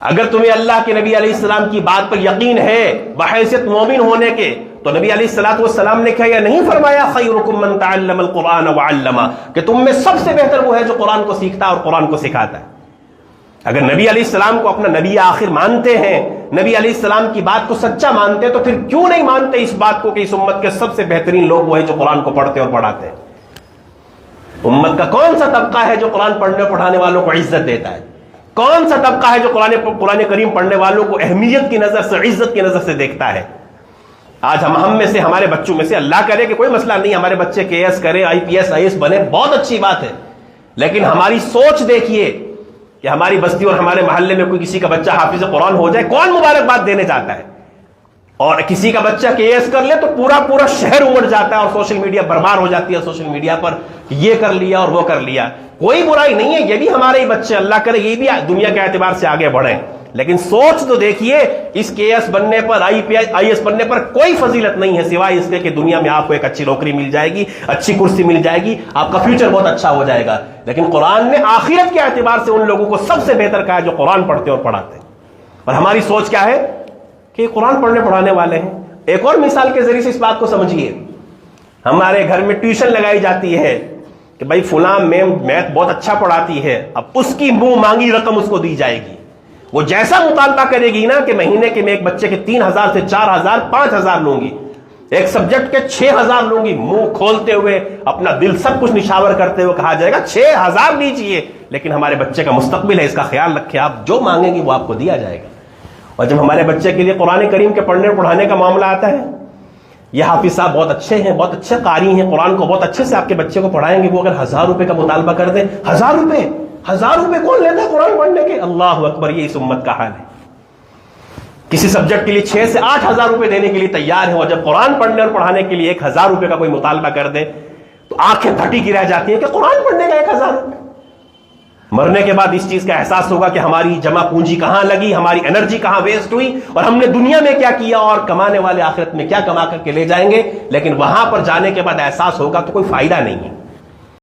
اگر تمہیں اللہ کے نبی علیہ السلام کی بات پر یقین ہے بحیثیت مومن ہونے کے، تو نبی علیہ السلام نے کہا یا نہیں فرمایا خیرکم من تعلم القرآن وعلمہ، کہ تم میں سب سے بہتر وہ ہے جو قرآن کو سیکھتا ہے اور قرآن کو سکھاتا ہے۔ اگر نبی علیہ السلام کو اپنا نبی آخر مانتے ہیں، نبی علیہ السلام کی بات کو سچا مانتے ہیں، تو پھر کیوں نہیں مانتے اس بات کو کہ اس امت کے سب سے بہترین لوگ وہ ہیں جو قرآن کو پڑھتے اور پڑھاتے ہیں؟ امت کا کون سا طبقہ ہے جو قرآن پڑھنے اور پڑھانے والوں کو عزت دیتا ہے؟ کون سا طبقہ ہے جو قرآن کریم پڑھنے والوں کو اہمیت کی نظر سے، عزت کی نظر سے دیکھتا ہے؟ آج ہم میں سے، ہمارے بچوں میں سے، اللہ کرے کہ کوئی مسئلہ نہیں، ہمارے بچے KS کرے، IPS IAS بنے، بہت اچھی بات ہے، لیکن ہماری سوچ دیکھیے کہ ہماری بستی اور ہمارے محلے میں کوئی کسی کا بچہ حافظ قرآن ہو جائے، کون مبارکباد دینے جاتا ہے؟ اور کسی کا بچہ KS کر لے تو پورا شہر امڑ جاتا ہے اور سوشل میڈیا برباد ہو جاتی ہے، سوشل میڈیا پر یہ کر لیا اور وہ کر لیا۔ کوئی برائی نہیں ہے، یہ بھی ہمارے ہی بچے، اللہ کرے یہ بھی دنیا کے اعتبار سے آگے بڑھیں، لیکن سوچ تو دیکھیے، اس KS بننے پر، IAS بننے پر کوئی فضیلت نہیں ہے سوائے اس کے کہ دنیا میں آپ کو ایک اچھی نوکری مل جائے گی، اچھی کرسی مل جائے گی، آپ کا فیوچر بہت اچھا ہو جائے گا۔ لیکن قرآن نے آخرت کے اعتبار سے ان لوگوں کو سب سے بہتر کہا جو قرآن پڑھتے اور پڑھاتے ہیں، اور ہماری سوچ کیا ہے کہ قرآن پڑھنے پڑھانے والے ہیں۔ ایک اور مثال کے ذریعے سے اس بات کو سمجھیے، ہمارے گھر میں ٹیوشن لگائی جاتی ہے کہ بھائی فلاں میم میتھ بہت اچھا پڑھاتی ہے، اب اس کی منہ مانگی رقم اس کو دی جائے گی، وہ جیسا مطالبہ کرے گی نا کہ مہینے کے میں ایک بچے کے 3000 سے 4000 5000 لوں گی، ایک سبجیکٹ کے 6000 لوں گی، منہ کھولتے ہوئے اپنا دل سب کچھ نشاور کرتے ہوئے کہا جائے گا 6000 لیجئے، لیکن ہمارے بچے کا مستقبل ہے، اس کا خیال رکھیں، آپ جو مانگیں گی وہ آپ کو دیا جائے گا۔ اور جب ہمارے بچے کے لیے قرآن کریم کے پڑھنے اور پڑھانے کا معاملہ آتا ہے، یہ حافظ صاحب بہت اچھے ہیں، بہت اچھے قاری ہیں، قرآن کو بہت اچھے سے آپ کے بچے کو پڑھائیں گے، وہ اگر 1000 روپے کا مطالبہ کر دیں، 1000 روپے کون لیتا ہے قرآن پڑھنے کے؟ اللہ اکبر، یہ اس امت کا حال ہے۔ کسی سبجیکٹ کے لیے 6 سے 8000 روپے دینے کے لیے تیار ہے، اور جب قرآن پڑھنے اور پڑھانے کے لیے 1000 روپے کا کوئی مطالبہ کر دیں تو آنکھیں پھٹی کی رہ جاتی ہیں کہ قرآن پڑھنے کا 1000 روپے۔ مرنے کے بعد اس چیز کا احساس ہوگا کہ ہماری جمع پونجی کہاں لگی، ہماری انرجی کہاں ویسٹ ہوئی، اور ہم نے دنیا میں کیا کیا، اور کمانے والے آخرت میں کیا کما کر کے لے جائیں گے، لیکن وہاں پر جانے کے بعد احساس ہوگا تو کوئی فائدہ نہیں ہے۔